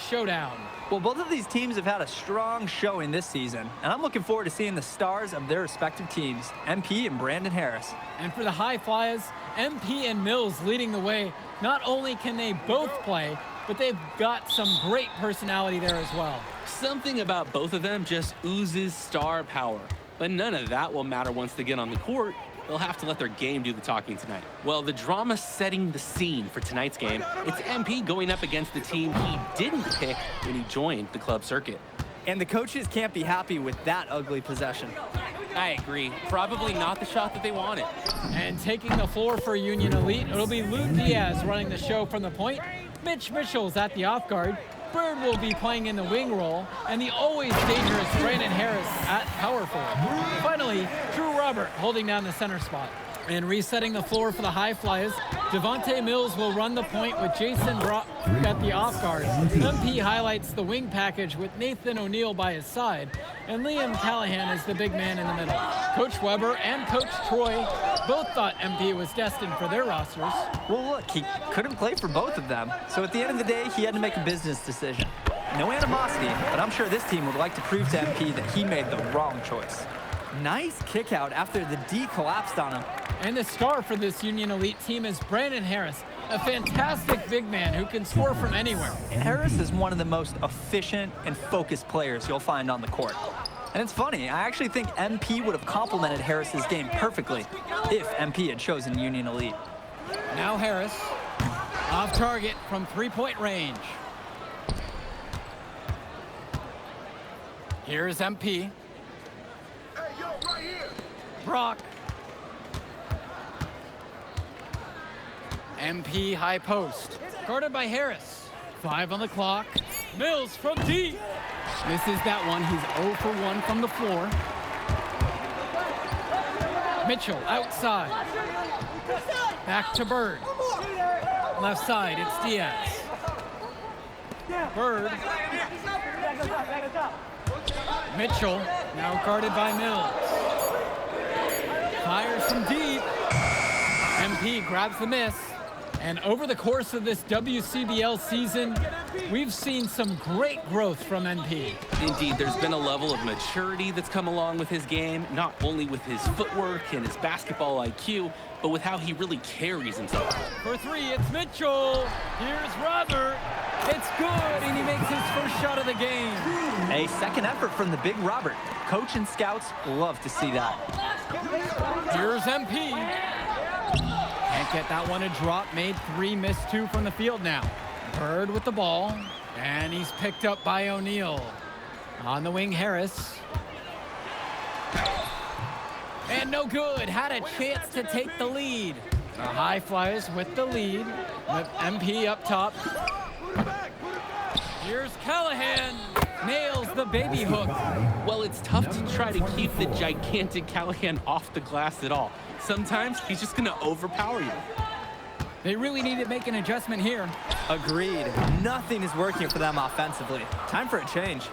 showdown. Well, both of these teams have had a strong showing this season, and I'm looking forward to seeing the stars of their respective teams, MP and Brandon Harris. And for the High Flyers, MP and Mills leading the way. Not only can they both play, but they've got some great personality there as well. Something about both of them just oozes star power. But none of that will matter once they get on the court. They'll have to let their game do the talking tonight. Well, the drama setting the scene for tonight's game, it's MP going up against the team he didn't pick when he joined the club circuit. And the coaches can't be happy with that ugly possession. I agree. Probably not the shot that they wanted. And taking the floor for Union Elite, it'll be Lou Diaz running the show from the point. Mitch Mitchell's at the off guard. Bird will be playing in the wing role, and the always dangerous Brandon Harris at power forward. Finally, Drew Robert holding down the center spot. And resetting the floor for the High Flyers, Devontae Mills will run the point with Jason Brock at the off guard. MP highlights the wing package with Nathan O'Neill by his side, and Liam Callahan is the big man in the middle. Coach Weber and Coach Troy both thought MP was destined for their rosters. Well, look, he couldn't play for both of them, so at the end of the day, he had to make a business decision. No animosity, but I'm sure this team would like to prove to MP that he made the wrong choice. Nice kick out after the D collapsed on him. And the star for this Union Elite team is Brandon Harris, a fantastic big man who can score from anywhere. Harris is one of the most efficient and focused players you'll find on the court. And it's funny, I actually think MP would have complemented Harris's game perfectly if MP had chosen Union Elite. Now Harris, off target from three-point range. Here's MP. Brock. MP high post. Guarded by Harris. 5 on the clock. Mills from deep. This is that one. He's 0 for 1 from the floor. Mitchell outside. Back to Bird. Left side, it's Diaz. Bird. Mitchell, now guarded by Mills. Fires from deep. MP grabs the miss. And over the course of this WCBL season, we've seen some great growth from MP. Indeed, there's been a level of maturity that's come along with his game, not only with his footwork and his basketball IQ, but with how he really carries himself. For 3, it's Mitchell. Here's Robert. It's good, and he makes his first shot of the game. A second effort from the big Robert. Coach and scouts love to see that. Here's MP. Can't get that one to drop. Made 3, missed 2 from the field now. Bird with the ball, and he's picked up by O'Neill. On the wing, Harris. And no good. Had a chance to take the lead. The High Flyers with the lead, with MP up top. Here's Callahan. Nails the baby hook. Well, it's tough to try to keep the gigantic Callahan off the glass at all. Sometimes he's just going to overpower you. They really need to make an adjustment here. Agreed. Nothing is working for them offensively. Time for a change.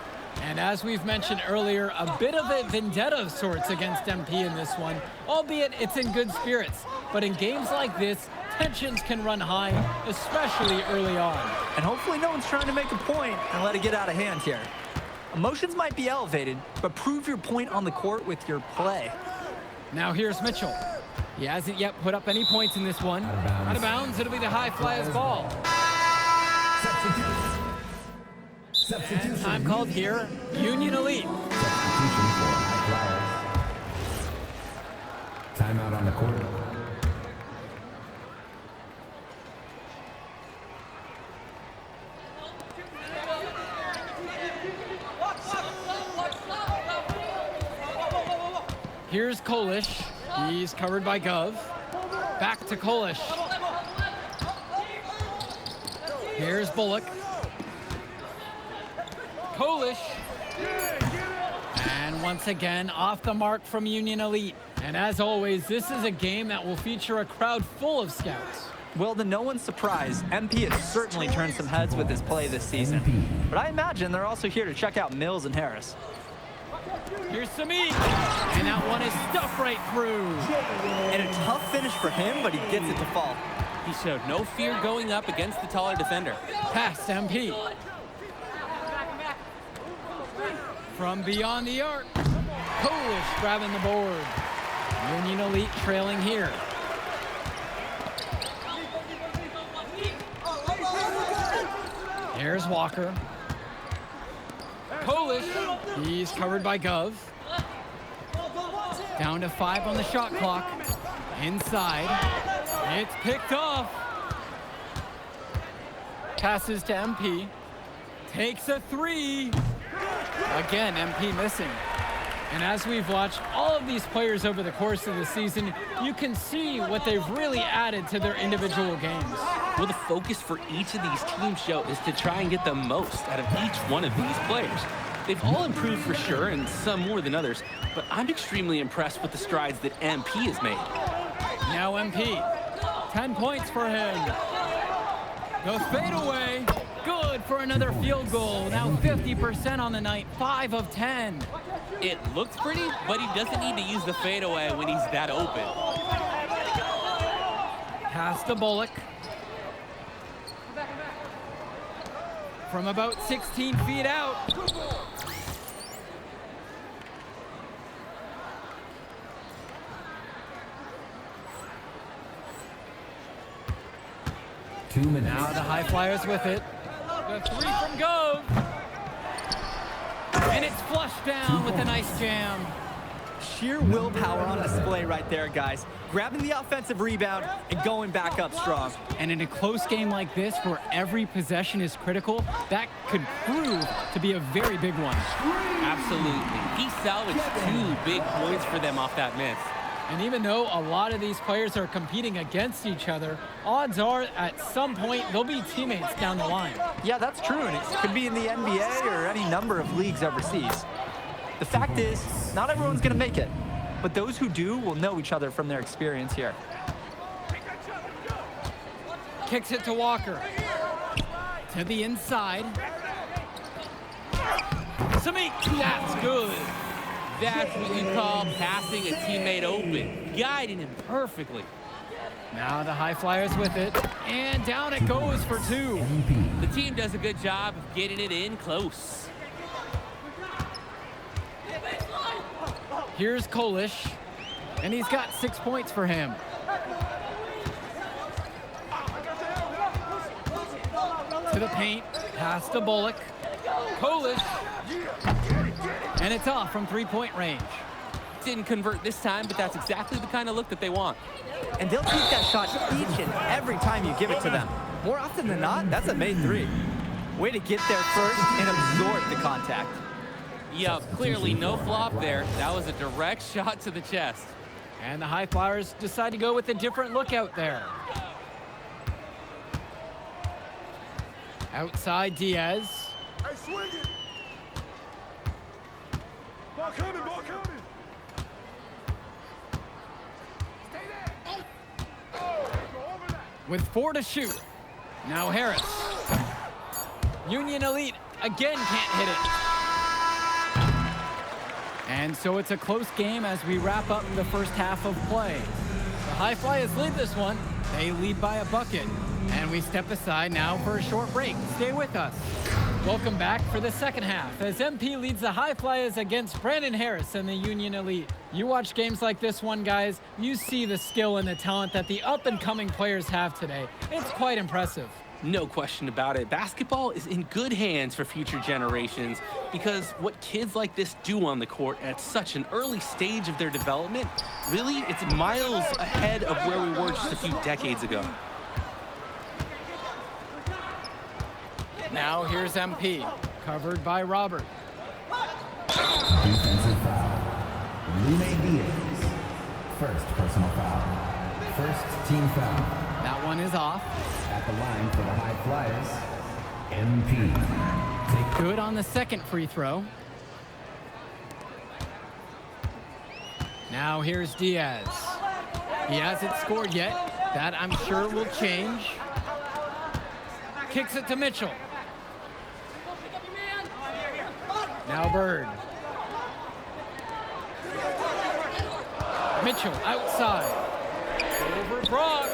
And as we've mentioned earlier, a bit of a vendetta of sorts against MP in this one, albeit it's in good spirits. But in games like this, tensions can run high, especially early on. And hopefully no one's trying to make a point and let it get out of hand here. Emotions might be elevated, but prove your point on the court with your play. Now here's Mitchell. He hasn't yet put up any points in this one. Out of bounds, it'll be the High Flyers ball. And time called here, Union Elite. Substitution for High Flyers. Timeout on the court. Here's Kolish. He's covered by Gov. Back to Kolish. Here's Bullock. Kolish. And once again, off the mark from Union Elite. And as always, this is a game that will feature a crowd full of scouts. Well, to no one's surprise, MP has certainly turned some heads with his play this season. But I imagine they're also here to check out Mills and Harris. Here's Samiq. And that one is stuffed right through. And a tough finish for him, but he gets it to fall. He showed no fear going up against the taller defender. Pass to MP. From beyond the arc, Polish grabbing the board. Union Elite trailing here. Here's Walker. Polish, he's covered by Gov. Down to 5 on the shot clock. Inside, it's picked off. Passes to MP. Takes a 3. Again, MP missing. And as we've watched all of these players over the course of the season, you can see what they've really added to their individual games. Well, the focus for each of these teams, Joe, is to try and get the most out of each one of these players. They've all improved for sure, and some more than others, but I'm extremely impressed with the strides that MP has made. Now MP, 10 points for him. The fadeaway, good for another field goal. Now 50% on the night, 5 of 10. It looks pretty, but he doesn't need to use the fadeaway when he's that open. Pass to Bullock. From about 16 feet out. Now the High Flyers with it. The 3 from Gove. And it's flushed down with a nice jam. Sheer willpower on display right there, guys. Grabbing the offensive rebound and going back up strong. And in a close game like this, where every possession is critical, that could prove to be a very big one. Absolutely. He salvaged 2 big points for them off that miss. And even though a lot of these players are competing against each other, odds are at some point they'll be teammates down the line. Yeah, that's true, and it could be in the NBA or any number of leagues overseas. The fact is, not everyone's going to make it, but those who do will know each other from their experience here. Kicks it to Walker. To the inside. Samik, that's good. That's what you call passing a teammate open, guiding him perfectly. Now the High Flyers with it, and down it goes for 2. The team does a good job of getting it in close. Here's Kolish, and he's got 6 points for him. To the paint, pass to Bullock. Kolish, and it's off from 3-point range. Didn't convert this time, but that's exactly the kind of look that they want. And they'll take that shot each and every time you give it to them. More often than not, that's a made 3. Way to get there first and absorb the contact. Yeah, clearly no flop there. That was a direct shot to the chest. And the High Flyers decide to go with a different look out there. Outside Diaz. Hey, swing it. Ball coming, ball coming. Stay there. Oh, go over that. With 4 to shoot. Now Harris. Union Elite again can't hit it. And so it's a close game as we wrap up the first half of play. The High Flyers lead this one. They lead by a bucket. And we step aside now for a short break. Stay with us. Welcome back for the second half as MP leads the High Flyers against Brandon Harris and the Union Elite. You watch games like this one, guys, you see the skill and the talent that the up-and-coming players have today. It's quite impressive. No question about it. Basketball is in good hands for future generations because what kids like this do on the court at such an early stage of their development, really, it's miles ahead of where we were just a few decades ago. Now here's MP, covered by Robert. Defensive foul. Rene Diaz. First personal foul. First team foul. That one is off. At the line for the High Flyers, MP. Good on the second free throw. Now here's Diaz. He hasn't scored yet. That I'm sure will change. Kicks it to Mitchell. Now Bird. Mitchell outside. Over Brock.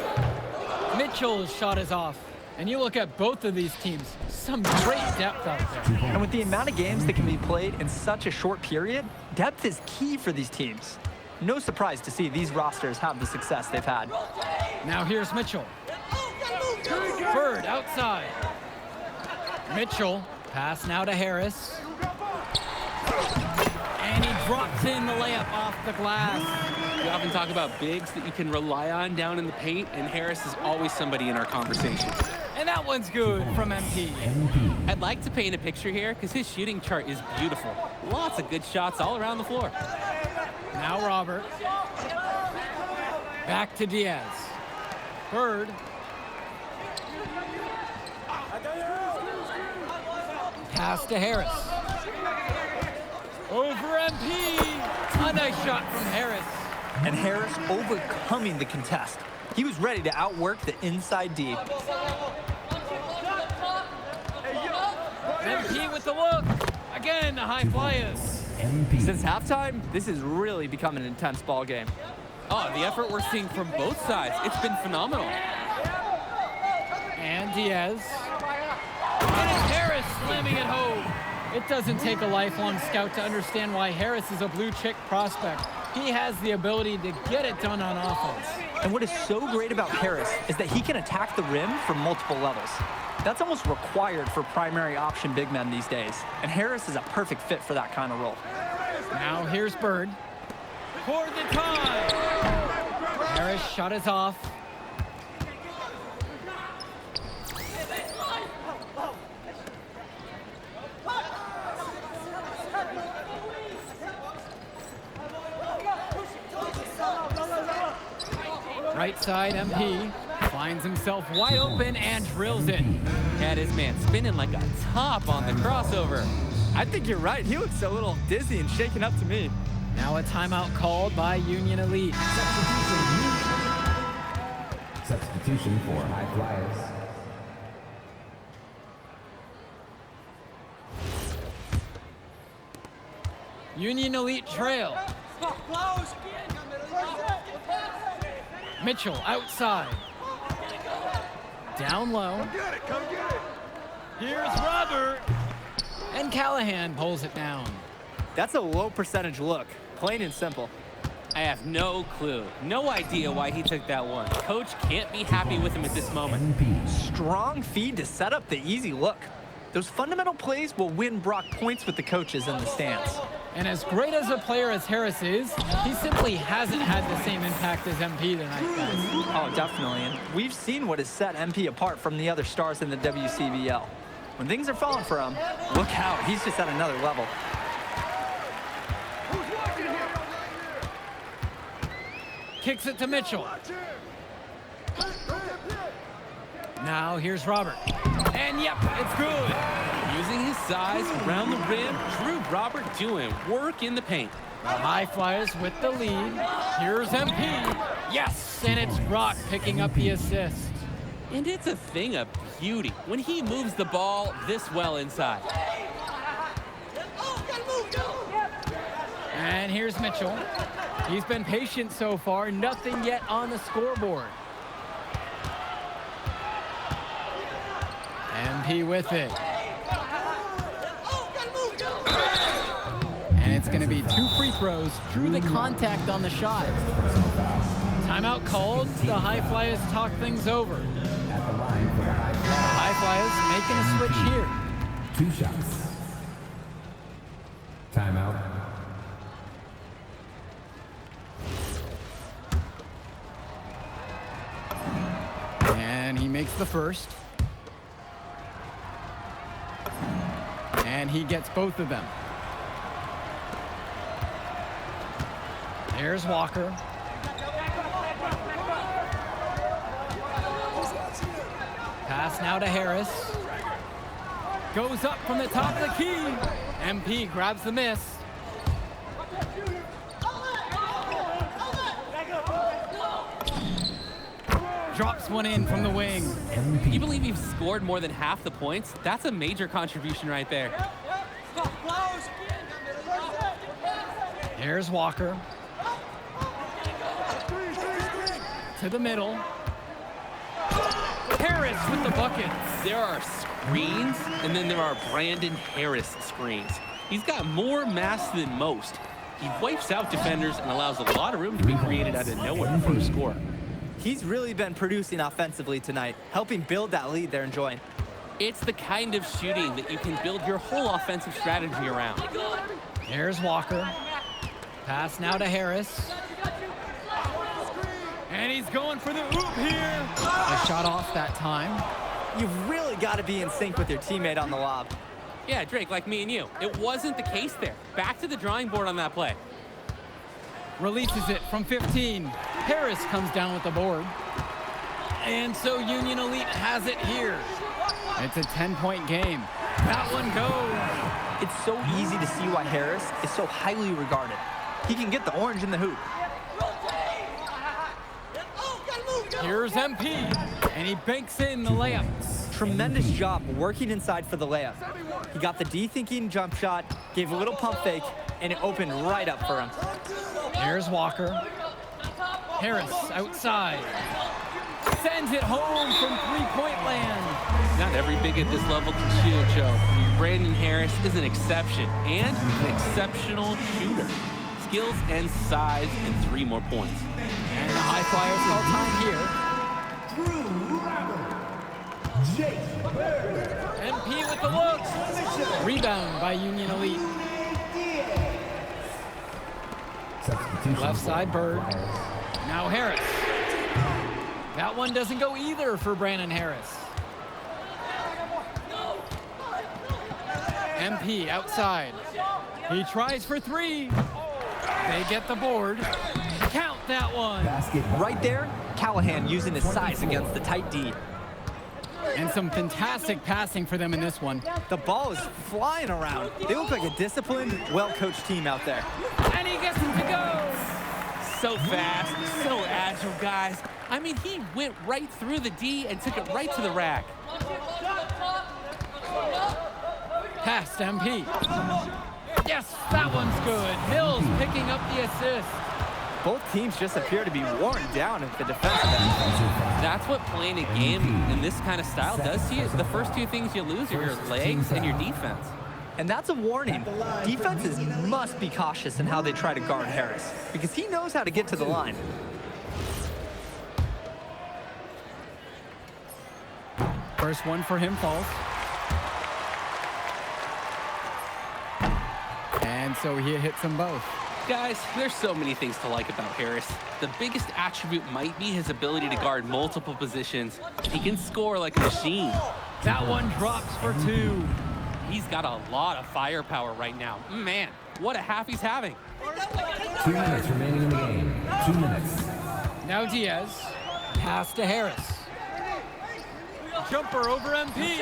Mitchell's shot is off. And you look at both of these teams, some great depth out there. And with the amount of games that can be played in such a short period, depth is key for these teams. No surprise to see these rosters have the success they've had. Now here's Mitchell. Bird outside. Mitchell, pass now to Harris. And he drops in the layup off the glass. We often talk about bigs that you can rely on down in the paint, and Harris is always somebody in our conversation. And that one's good from MP. I'd like to paint a picture here because his shooting chart is beautiful. Lots of good shots all around the floor. Now Robert. Back to Diaz. Bird. Pass to Harris. Over MP. A nice shot from Harris. And Harris overcoming the contest. He was ready to outwork the inside D. MP with the look. Again, the high flyers. Since halftime, this has really become an intense ball game. Oh, the effort we're seeing from both sides, it's been phenomenal. And Diaz. And it's Harris slamming it home. It doesn't take a lifelong scout to understand why Harris is a blue chip prospect. He has the ability to get it done on offense. And what is so great about Harris is that he can attack the rim from multiple levels. That's almost required for primary option big men these days. And Harris is a perfect fit for that kind of role. Now here's Bird. For the tie. Harris shot is off. Right side, MP finds himself wide open and drills it. Yeah, this man spinning like a top on the crossover. I think you're right. He looks a little dizzy and shaken up to me. Now a timeout called by Union Elite. Substitution for High Flyers. Union Elite trail. Mitchell outside. Down low. Here's Robert. And Callahan pulls it down. That's a low percentage look, plain and simple. I have no clue, no idea why he took that one. Coach can't be happy with him at this moment. Strong feed to set up the easy look. Those fundamental plays will win Brock points with the coaches in the stands. And as great as a player as Harris is, he simply hasn't had the same impact as MP tonight, guys. Oh, definitely. And we've seen what has set MP apart from the other stars in the WCBL. When things are falling for him, look out. He's just at another level. Kicks it to Mitchell. Now here's Robert. And yep, it's good. Using his size around the rim, Drew Robert doing work in the paint. The High Flyers with the lead. Here's MP. Yes, and it's Brock picking up the assist. And it's a thing of beauty when he moves the ball this well inside. And here's Mitchell. He's been patient so far, nothing yet on the scoreboard. MP with it. And it's going to be 2 free throws. Drew the contact on the shot. Timeout called. The High Flyers talk things over. At the line for the High High Flyers making a switch here. 2 shots. Timeout. And he makes the first. And he gets both of them. There's Walker. Pass now to Harris. Goes up from the top of the key. MP grabs the miss. Drops one in from the wing. Can you believe he's scored more than half the points? That's a major contribution right there. Here's Walker. To the middle. Harris with the bucket. There are screens, and then there are Brandon Harris screens. He's got more mass than most. He wipes out defenders and allows a lot of room to be created out of nowhere for a score. He's really been producing offensively tonight, helping build that lead they're enjoying. It's the kind of shooting that you can build your whole offensive strategy around. Here's Walker. Pass now to Harris. And he's going for the oop here. A shot off that time. You've really got to be in sync with your teammate on the lob. Yeah, Drake, like me and you. It wasn't the case there. Back to the drawing board on that play. Releases it from 15. Harris comes down with the board. And so Union Elite has it here. It's a 10-point game. That one goes. It's so easy to see why Harris is so highly regarded. He can get the orange in the hoop. Here's MP, and he banks in the layup. Tremendous job working inside for the layup. He got the D-thinking jump shot, gave a little pump fake, and it opened right up for him. Here's Walker. Harris outside. Sends it home from three-point land. Not every big at this level can shoot, Joe. Brandon Harris is an exception and an exceptional shooter. Skills and size and 3 more points. And the High Flyers call time here. MP with the look. Rebound by Union Elite. Left side, Bird. Now Harris. That one doesn't go either for Brandon Harris. MP outside. He tries for 3. They get the board. Count that one. Right there, Callahan using his size against the tight D. And some fantastic passing for them in this one. The ball is flying around. They look like a disciplined, well-coached team out there. And he gets him to go. So fast, so agile, guys. I mean, he went right through the D and took it right to the rack. Pass to MP. Yes, that one's good. Mills picking up the assist. Both teams just appear to be worn down at the defensive end. That's what playing a game in this kind of style does to you. The first 2 things you lose are your legs and your defense. And that's a warning. Defenses must be cautious in how they try to guard Harris, because he knows how to get to the line. First one for him falls. And so he hits them both. Guys, there's so many things to like about Harris. The biggest attribute might be his ability to guard multiple positions. He can score like a machine. That one drops for 2. He's got a lot of firepower right now. Man, what a half he's having. 2 minutes remaining in the game. 2 minutes. Now Diaz. Pass to Harris. Jumper over MP.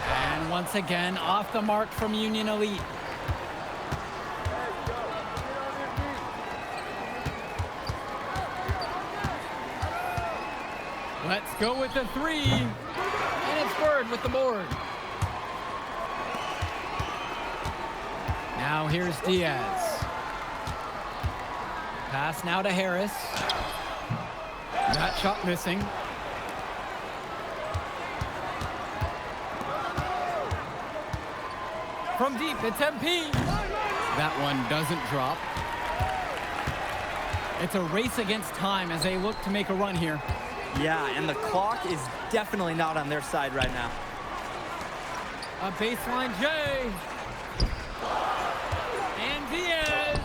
And once again, off the mark from Union Elite. Let's go with the 3. And it's Bird with the board. Now here's Diaz. Pass now to Harris. That shot missing. From deep, it's MP. That one doesn't drop. It's a race against time as they look to make a run here. Yeah, and the clock is definitely not on their side right now. A baseline J. And Diaz.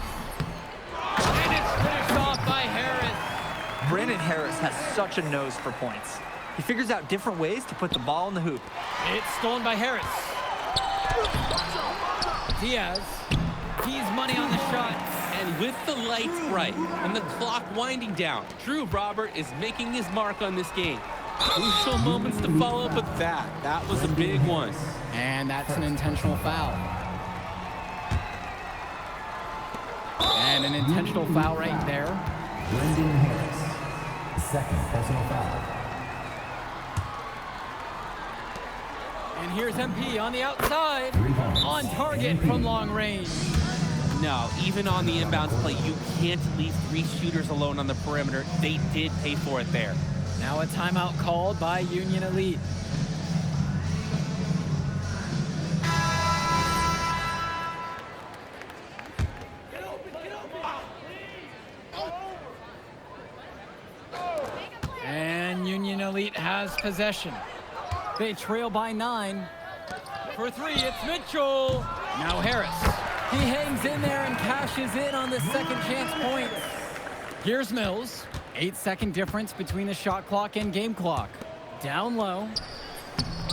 And it's finished off by Harris. Brandon Harris has such a nose for points. He figures out different ways to put the ball in the hoop. It's stolen by Harris. Diaz. He's money on the shot. And with the lights bright and the clock winding down, Drew Robert is making his mark on this game. Crucial moments to follow up with that. That was a big one. And that's an intentional foul. And an intentional foul right there. Brendan Harris. Second personal foul. And here's MP on the outside. 3 points. On target from long range. No, even on the inbounds play, you can't leave 3 shooters alone on the perimeter. They did pay for it there. Now a timeout called by Union Elite. has possession. They trail by 9. For 3, it's Mitchell. Now Harris. He hangs in there and cashes in on the second chance points. Here's Mills. 8-second difference between the shot clock and game clock. Down low.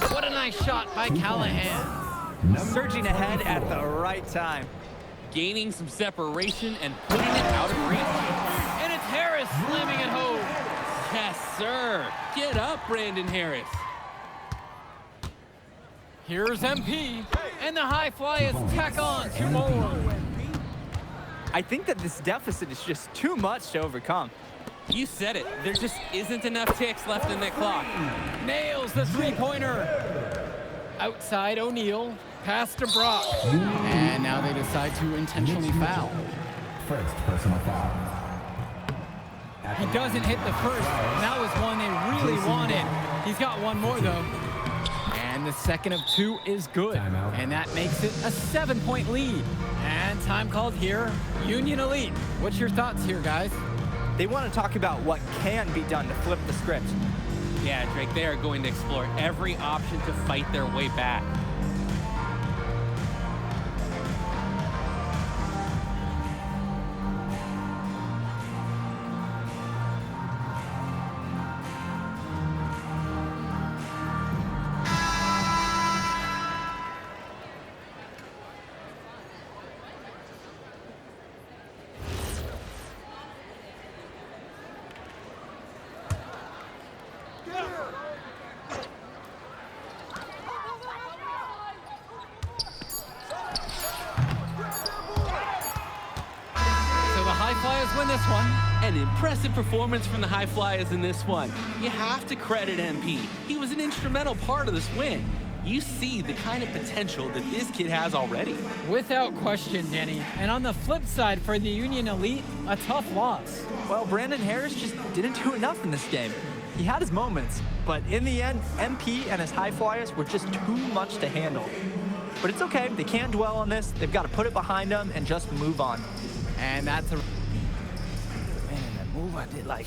What a nice shot by Callahan. Surging ahead at the right time. Gaining some separation and putting it out of reach. And it's Harris slamming it home. Yes, sir. Get up, Brandon Harris. Here's MP. And the high flyers tack on 2 more. I think that this deficit is just too much to overcome. You said it. There just isn't enough ticks left in that clock. Nails the 3-pointer. Outside O'Neal. Pass to Brock. And now they decide to intentionally foul. First personal foul. He doesn't hit the first. And that was one they really wanted. He's got one more, though. And the second of 2 is good. Timeout. And that makes it a 7-point lead. And time called here. Union Elite. What's your thoughts here, guys? They want to talk about what can be done to flip the script. Yeah, Drake, they are going to explore every option to fight their way back. Win this one. An impressive performance from the High Flyers in this one. You have to credit MP. He was an instrumental part of this win. You see the kind of potential that this kid has already. Without question, Denny. And on the flip side for the Union Elite, a tough loss. Well, Brandon Harris just didn't do enough in this game. He had his moments, but in the end, MP and his High Flyers were just too much to handle. But it's okay. They can't dwell on this. They've got to put it behind them and just move on. And that's a... Man, that move I did like...